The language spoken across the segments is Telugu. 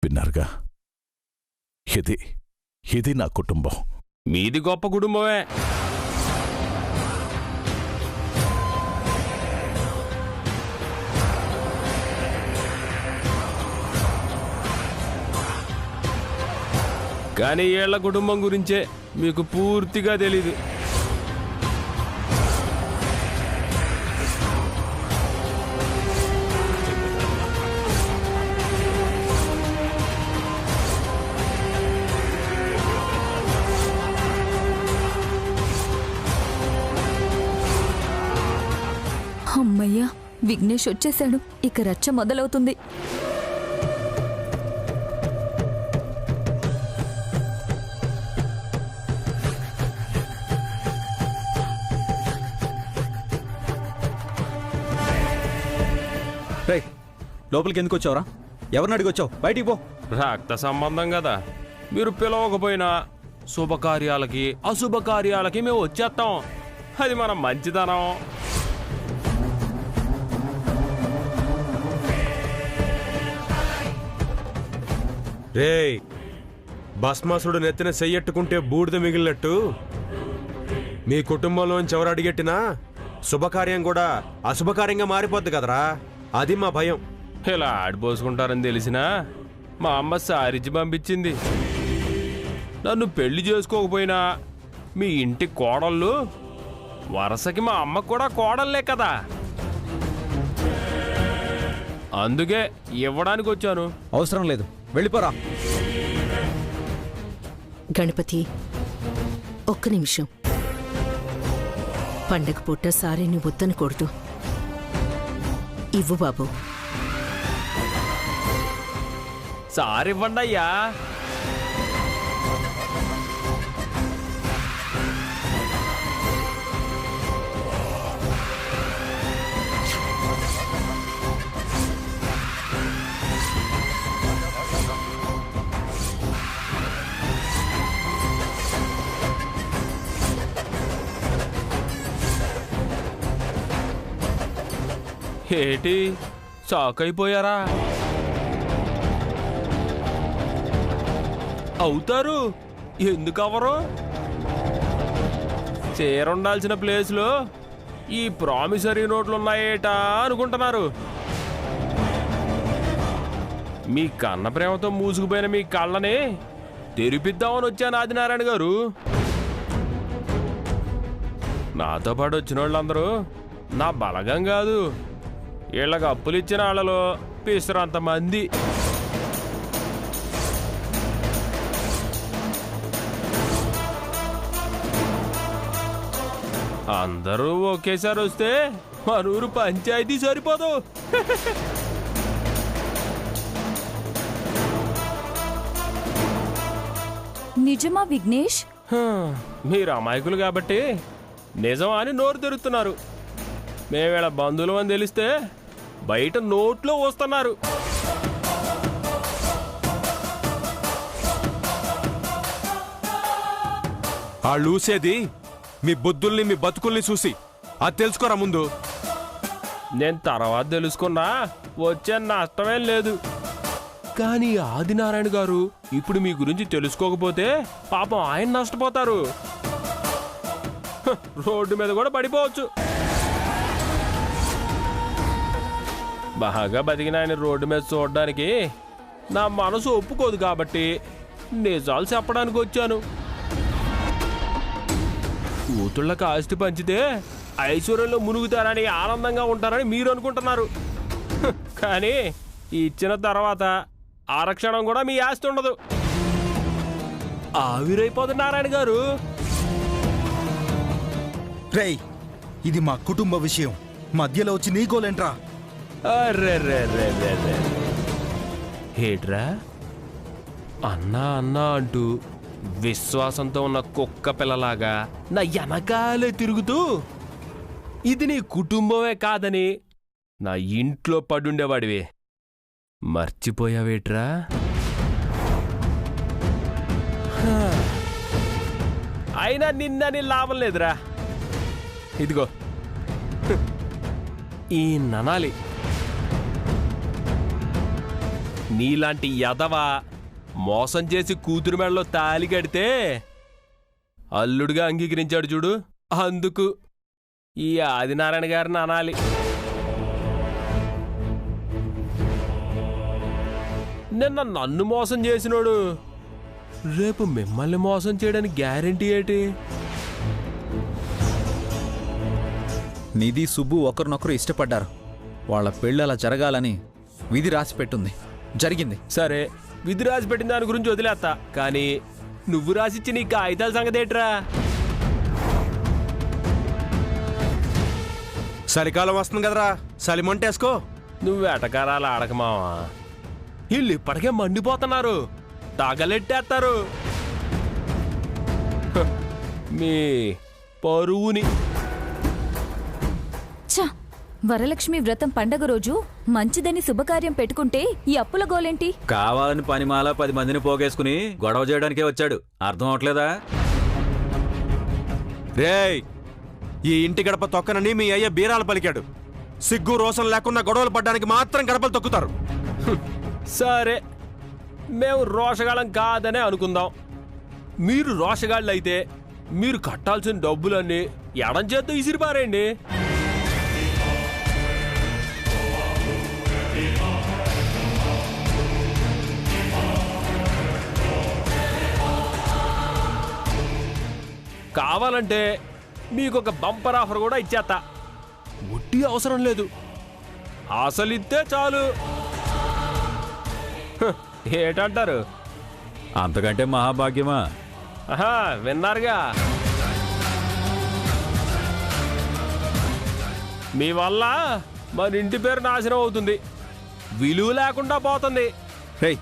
విన్నారుగా, ఇది నా కుటుంబం. మీది గొప్ప కుటుంబమే. కానీ వీళ్ళ కుటుంబం గురించే మీకు పూర్తిగా తెలీదు. అమ్మయ్యా, విఘ్నేష్ వచ్చేశాడు. ఇక రచ్చ మొదలవుతుంది. లోపలికి ఎందుకు వచ్చావురా? ఎవరిని అడిగి వచ్చావు? బయటికి పో. రక్త సంబంధం కదా, మీరు పిలవకపోయినా శుభకార్యాలకి అశుభకార్యాలకి మేము వచ్చేస్తాం. అది మన మంచితనం. రేయ్, భస్మాసుడు నెత్తిన చెయ్యట్టుకుంటే బూడిద మిగిలినట్టు మీ కుటుంబంలోంచి ఎవరు అడిగెట్టినా శుభకార్యం కూడా అశుభకార్యంగా మారిపోద్ది కదరా. అది మా భయం. ఇలా ఆడిపోసుకుంటారని తెలిసినా మా అమ్మ సారిచ్చి పంపించింది. నన్ను పెళ్లి చేసుకోకపోయినా మీ ఇంటి కోడళ్ళు వరసకి మా అమ్మ కూడా కోడళ్ళే కదా. అందుకే ఇవ్వడానికి వచ్చాను. అవసరం లేదు, వెళ్ళిపోరా. గణపతి, ఒక్క నిమిషం. పండగ పూట సారీని వద్దనకూడదు. ఇవ్వు బాబు. సారివ్వండి అయ్యా. ఏటి షాక్ అయిపోయారా? అవుతారు, ఎందుకు అవ్వరు? చేరుండాల్సిన ప్లేస్లో ఈ ప్రామిసరీ నోట్లున్నాయేటా అనుకుంటున్నారు. మీ కన్న ప్రేమతో మూసుకుపోయిన మీ కళ్ళని తెరిపిద్దామని వచ్చాను ఆదినారాయణ గారు. నాతో పాటు వచ్చిన వాళ్ళందరూ నా బలగం కాదు, వీళ్ళకి అప్పులు ఇచ్చిన వాళ్ళలో పిసరంతమంది. అందరూ ఒకేసారి వస్తే మన ఊరు పంచాయతీ సరిపోదు. నిజమా విఘ్నేష్? మీరు అమాయకులు కాబట్టి నిజం అని నోరు తెరుస్తున్నారు. మేవేళ బంధువులు అని తెలిస్తే బయట నోట్లో వస్తున్నారు. వాళ్ళు ఊసేది మీ బుద్ధుల్ని మీ బతుకుల్ని చూసి. అది తెలుసుకోరా ముందు. నేను తర్వాత తెలుసుకున్నా వచ్చే నష్టమేం లేదు. కానీ ఆదినారాయణ గారు ఇప్పుడు మీ గురించి తెలుసుకోకపోతే పాపం ఆయన నష్టపోతారు. రోడ్డు మీద కూడా పడిపోవచ్చు. బాగా బతికిన ఆయన రోడ్డు మీద చూడడానికి నా మనసు ఒప్పుకోదు కాబట్టి నిజాలు చెప్పడానికి వచ్చాను. కూతుళ్ళకి ఆస్తి పంచితే ఐశ్వర్యంలో మునుగుతారని ఆనందంగా ఉంటారని మీరు అనుకుంటున్నారు. కానీ ఇచ్చిన తర్వాత ఆరక్షణం కూడా మీ ఆస్తి ఉండదు. ఆవిరైపోతుంది నారాయణ గారు. రేయ్, ఇది మా కుటుంబ విషయం, మధ్యలో వచ్చి నీకోలేంట్రా? ఏట్రా అన్నా అన్నా అంటూ విశ్వాసంతో ఉన్న కుక్క పిల్లలాగా నా వెనకాలే తిరుగుతూ ఇది నీ కుటుంబమే కాదని నా ఇంట్లో పడుండేవాడివి. మర్చిపోయావేట్రా? అయినా నిన్నని లాభం లేదురా. ఇదిగో ఈ ననాలి నీలాంటి యదవ మోసం చేసి కూతురు మెడలో తాలి కడితే అల్లుడుగా అంగీకరించాడు చూడు, అందుకు ఈ ఆదినారాయణ గారిని అనాలి. నిన్న నన్ను మోసం చేసినోడు రేపు మిమ్మల్ని మోసం చేయడానికి గ్యారెంటీ ఏంటి? నిధి సుబ్బు ఒకరినొకరు ఇష్టపడ్డారు. వాళ్ళ పెళ్ళి అలా జరగాలని విధి రాసి పెట్టుంది. జరిగింది. సరే, విధి రాసి పెట్టిన దాని గురించి వదిలేస్తా, కానీ నువ్వు రాసిచ్చి నీ కాగితాల సంగతి ఏంట్రా? చలికాలం వస్తుంది కదరా, చలిమంటేసుకో. నువ్వు ఎటకారాలు ఆడకమావా, వీళ్ళు ఇప్పటికే మండిపోతున్నారు, తగలెట్టేస్తారు హ, మీ పరువుని. ఛ! వరలక్ష్మి వ్రతం పండగ రోజు మంచిదని శుభకార్యం పెట్టుకుంటే ఈ అప్పుల గోలేంటి? కావాలని పనిమాల 10 మందిని పోగేసుకుని గొడవ చేయడానికే వచ్చాడు. అర్థం అవట్లేదా? రేయ్, ఈ ఇంటి గడప తొక్కనని మీ అయ్య బీరాలు పలికాడు. సిగ్గు రోసం లేకుండా గొడవలు పడ్డానికి మాత్రం గడపలు తొక్కుతారు. సరే, మేము రోషగాళ్ళం కాదనే అనుకుందాం. మీరు రోషగాళ్ళు అయితే మీరు కట్టాల్సిన డబ్బులన్నీ ఎడం చేత్తో ఇసిరిపారేయండి. కావాలంటే మీకు ఒక బంపర్ ఆఫర్ కూడా ఇచ్చేస్తా. వడ్డీ అవసరం లేదు, అసలు ఇస్తే చాలు. హ, ఏటంటారు? అంతకంటే మహాభాగ్యమా? ఆహా, విన్నారుగా. మీ వల్ల మన ఇంటి పేరు నాశనం అవుతుంది, విలువ లేకుండా పోతుంది. రేయ్,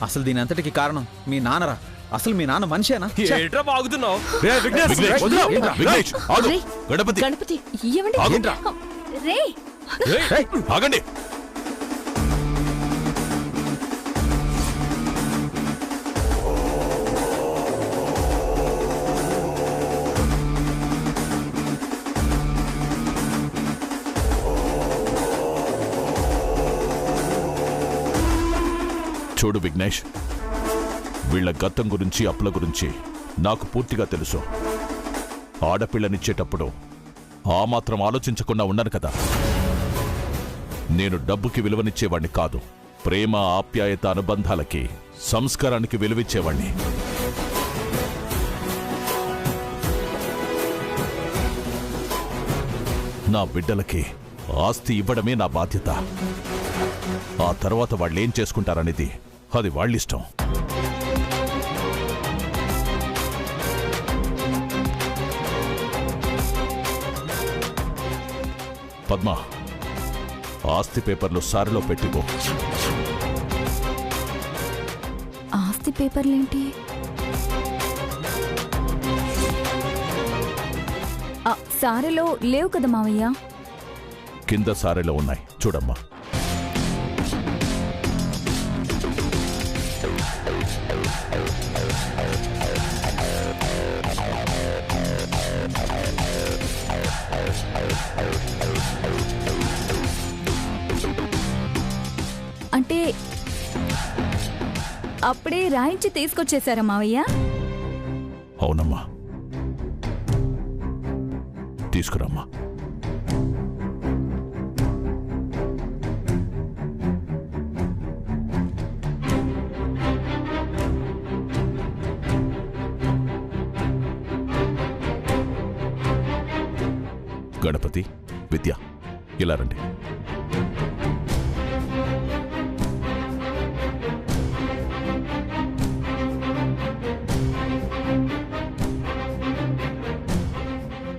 అసలు దీని అంతటికి కారణం మీ నాన్నరా? అసలు మీ నాన్న మనిషేనా? ఏట్రా బాగుతున్నావు? రేయ్, విఘ్నేష్, వదిలో. విఘ్నేష్, ఆగు. రేయ్, గణపతి, గణపతి ఏమండి? ఆగుండ్రా. రేయ్! రేయ్, ఆగండి. చూడు విఘ్నేష్, వీళ్ల గతం గురించి అప్పుల గురించి నాకు పూర్తిగా తెలుసు. ఆడపిల్లనిచ్చేటప్పుడు ఆ మాత్రం ఆలోచించకుండా ఉన్నాను కదా. నేను డబ్బుకి విలువనిచ్చేవాణ్ణి కాదు, ప్రేమ ఆప్యాయత అనుబంధాలకి సంస్కారానికి విలువిచ్చేవాణ్ణి. నా బిడ్డలకి ఆస్తి ఇవ్వడమే నా బాధ్యత. ఆ తర్వాత వాళ్ళేం చేసుకుంటారనేది అది వాళ్ళిష్టం. పద్మ, ఆస్తి పేపర్లు సారిలో పెట్టిపో. ఆస్తి పేపర్లేంటి? సారెలో లేవు కదా మావయ్య. కింద సారెలో ఉన్నాయి, చూడమ్మా. అంటే అప్పుడే రాయించి తీసుకొచ్చేశారా మావయ్య? అవునమ్మా, తీసుకురమ్మా. గణపతి, విద్య, ఇలా రండి.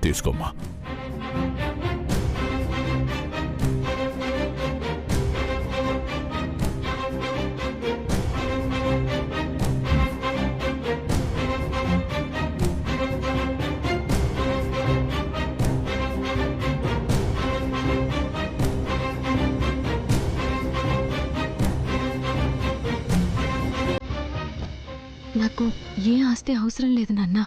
తీసుకోమ్మా. నాకు ఏ ఆస్తి అవసరం లేదు నాన్న.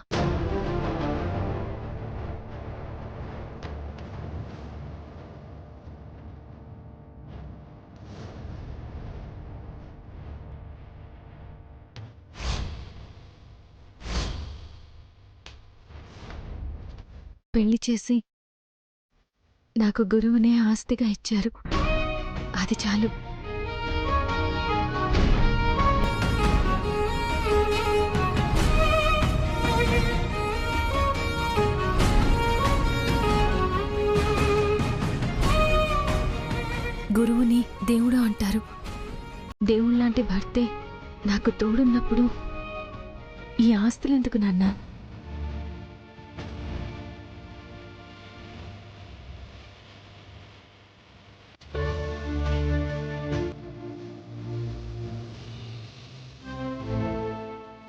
పెళ్లి చేసి నాకు గురువునే ఆస్తిగా ఇచ్చారు. అది చాలు. గురువుని దేవుడు అంటారు. దేవుళ్లాంటి భర్తే నాకు తోడున్నప్పుడు ఈ ఆస్తులెందుకు నాన్నా?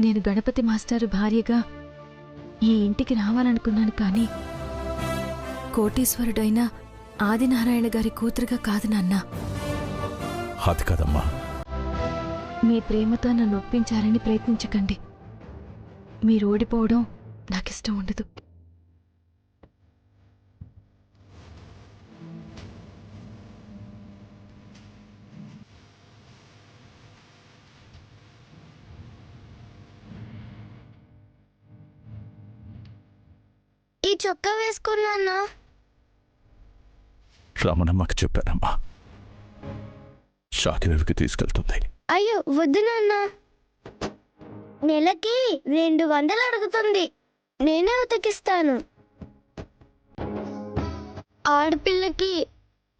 నేను గణపతి మాస్టారు భార్యగా ఈ ఇంటికి రావాలనుకున్నాను, కానీ కోటీశ్వరుడైన ఆదినారాయణ గారి కూతురుగా కాదు నాన్నా. అది కదమ్మా. మీ ప్రేమతో నన్ను ఒప్పించాలని ప్రయత్నించకండి. మీరు ఓడిపోవడం నాకిష్టం ఉండదు. ఈ చొక్కా వేసుకున్నానా? రమణమ్మకి చెప్పానమ్మా, షాకిరవికి తీసుకెళ్తుంది. అయ్యో వద్దు నాన్న, నెలకి 200 అడుగుతుంది. నేనే ఉతికిస్తాను. ఆడపిల్లకి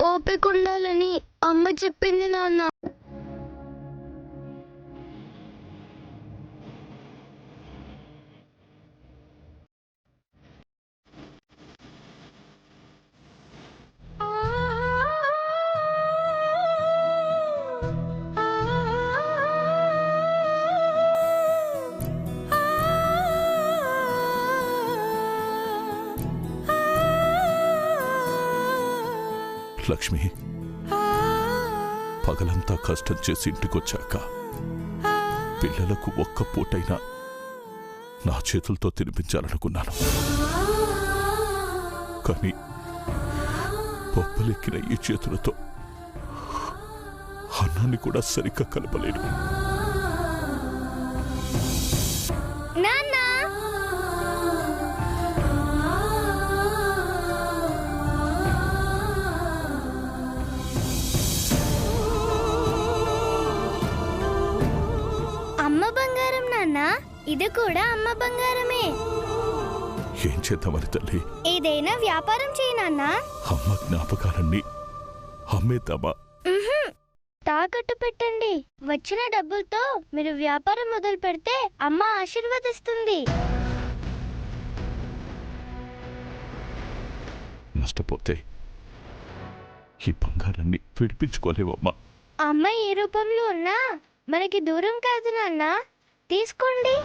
ఓపిక ఉండాలని అమ్మ చెప్పింది నాన్న. లక్ష్మి, పగలంతా కష్టం చేసి ఇంటికొచ్చాక పిల్లలకు ఒక్క పూటైనా నా చేతులతో తినిపించాలనుకున్నాను. కానీ పప్పులెక్కిన ఈ చేతులతో అన్నాన్ని కూడా సరిగ్గా కలపలేను. అమ్మ బంగారం నాన్న, ఇది కూడా అమ్మ బంగారమే. ఏం చేద్దామని తల్లి? ఏదైనా వ్యాపారం చేయనన్నా. అమ్మ జ్ఞాపకాలన్నీ అమ్మేద్దామా? తాకట్టు పెట్టండి. వచ్చిన డబ్బులతో మీరు వ్యాపారం మొదలు పెడితే అమ్మ ఆశీర్వదిస్తుంది. నష్టపోతే ఈ బంగారాన్ని విడిపించుకోలేవమ్మా. అమ్మ ఏ రూపంలో ఉన్నా మనకి దూరం కాదు నాన్న. తీసుకోండి.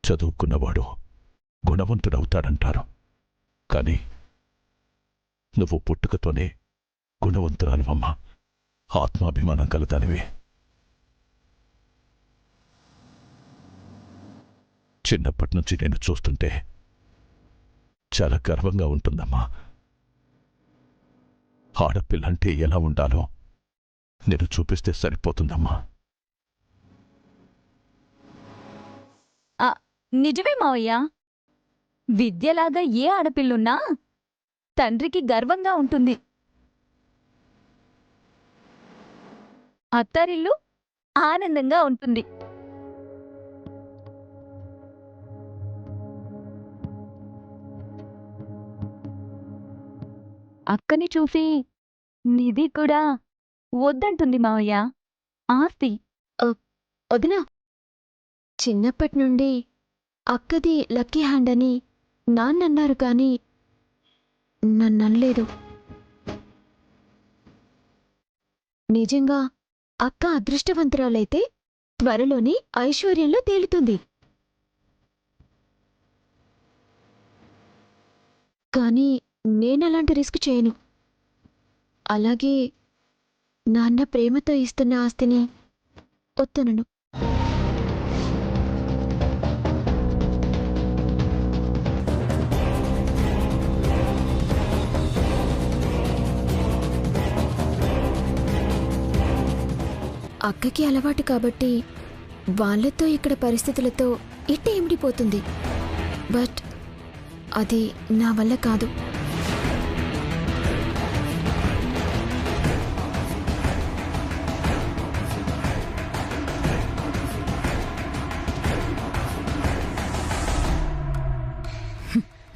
చదువుకున్నవాడు గుణవంతుడవుతాడంటారు. కానీ నువ్వు పుట్టుకతోనే గుణవంతురాలివమ్మా. ఆత్మాభిమానం కలదానివి. చిన్నప్పటి నుంచి నేను చూస్తుంటే చాలా గర్వంగా ఉంటుందమ్మా. ఆడపిల్లంటే ఎలా ఉండాలో నేను చూపిస్తే సరిపోతుందమ్మా. నిజమే మావయ్య. విద్యలాగా ఏ ఆడపిల్లున్నా తండ్రికి గర్వంగా ఉంటుంది. అత్తారిల్లు ఆనందంగా ఉంటుంది. అక్కని చూసి నిధి కూడా వద్దంటుంది మావయ్య ఆస్తి. వదినా, చిన్నప్పటి నుండి అక్కది లక్కీ హ్యాండ్ అని నాన్నన్నారు కానీ నన్ననలేదు. నిజంగా అక్క అదృష్టవంతురాలైతే త్వరలోనే ఐశ్వర్యంలో తేలుతుంది. కానీ నేనలాంటి రిస్క్ చేయను. అలాగే నాన్న ప్రేమతో ఇస్తున్న ఆస్తిని వద్దనను. అక్కకి అలవాటు కాబట్టి వాళ్ళతో ఇక్కడ పరిస్థితులతో ఇట్టే ఇమిడిపోతుంది. బట్ అది నా వల్ల కాదు.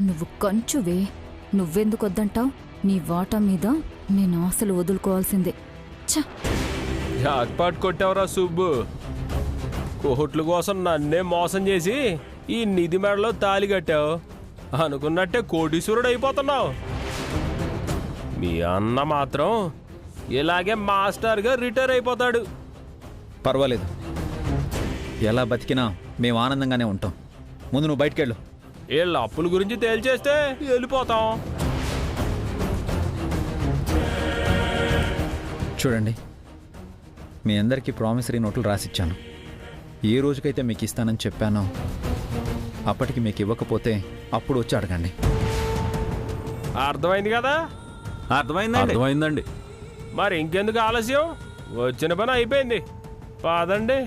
నువ్వు కంచువే, నువ్వెందుకు వద్దంటావు? నీ వాటా మీద నేను ఆశలు వదులుకోవాల్సిందే. ఛ! జాక్పాట్ కొట్టావురా సుబ్బు. కోట్ల కోసం నన్నే మోసం చేసి ఈ నిధి మెడలో తాళి కట్టావు. అనుకున్నట్టే కోటీశ్వరుడు అయిపోతున్నావు. మీ అన్న మాత్రం ఇలాగే మాస్టర్గా రిటైర్ అయిపోతాడు. పర్వాలేదు, ఎలా బతికినా మేము ఆనందంగానే ఉంటాం. ముందు నువ్వు బయటికెళ్ళు. వీళ్ళ అప్పుల గురించి తేల్చేస్తే వెళ్ళిపోతాం. చూడండి, మీ అందరికీ ప్రామిసరీ నోట్లు రాసిచ్చాను. ఏ రోజుకైతే మీకు ఇస్తానని చెప్పానో అప్పటికి మీకు ఇవ్వకపోతే అప్పుడు వచ్చి అడగండి. అర్థమైంది కదా? అర్థమైందండి. మరి ఇంకెందుకు ఆలస్యం? వచ్చిన పని అయిపోయింది. పాదండి.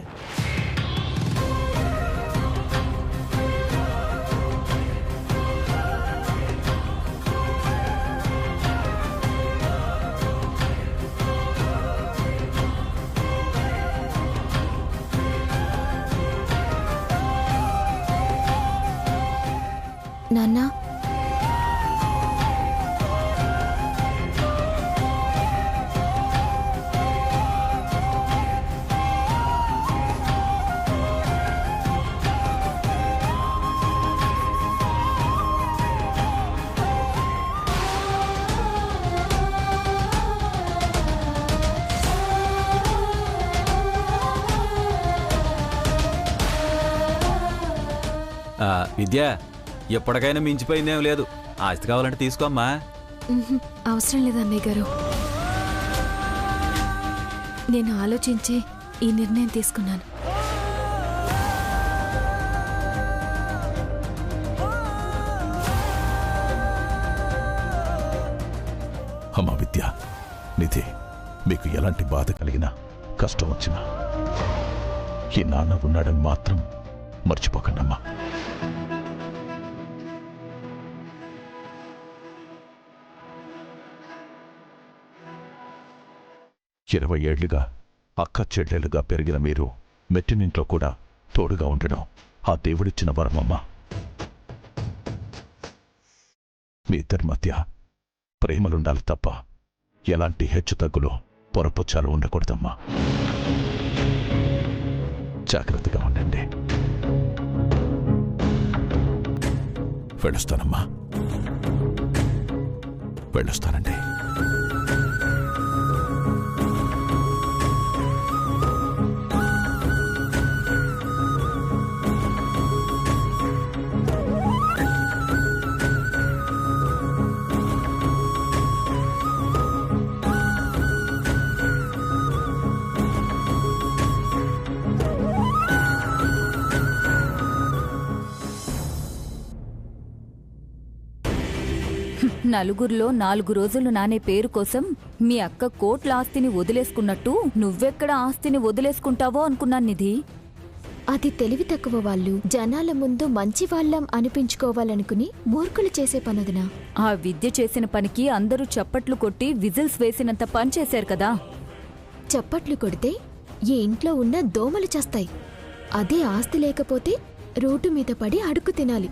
నాన్నా, విద్య, ఎప్పటికైనా మించిపోయిందేం లేదు. ఆస్తి కావాలంటే తీసుకోమ్మా. అవసరం లేదు అన్నయ్య గారు. నేను ఆలోచించే ఈ నిర్ణయం తీసుకున్నాను. అమ్మా విద్య, నిధి, మీకు ఎలాంటి బాధ కలిగినా కష్టం వచ్చినా ఈ నాన్న ఉన్నాడని మాత్రం మర్చిపోకండమ్మా. ఇరవై ఏళ్లుగా అక్క చెల్లెలుగా పెరిగిన మీరు మెట్టినింట్లో కూడా తోడుగా ఉండడం ఆ దేవుడిచ్చిన వరమమ్మా. మీ ఇద్దరి మధ్య ప్రేమలుండాలి తప్ప ఎలాంటి హెచ్చుతగ్గులు పొరపొచ్చాలు ఉండకూడదమ్మా. జాగ్రత్తగా ఉండండి. వెళ్ళొస్తానమ్మా, వెళ్ళొస్తానండి. నలుగురిలో 4 రోజులు నానే పేరు కోసం మీ అక్క కోట్ల ఆస్తిని వదిలేసుకున్నట్టు నువ్వెక్కడ ఆస్తిని వదిలేసుకుంటావో అనుకున్నాను నిధి. అది తెలివి తక్కువ వాళ్ళు జనాల ముందు మంచి వాళ్ళం అనిపించుకోవాలనుకుని మూర్ఖులు చేసే పనొదినా. ఆ విద్య చేసిన పనికి అందరూ చప్పట్లు కొట్టి విజిల్స్ వేసినంత పని చేశారు కదా. చప్పట్లు కొడితే ఈ ఇంట్లో ఉన్న దోమలు చేస్తాయి. అదే ఆస్తి లేకపోతే రోడ్డు మీద పడి అడుక్కు తినాలి.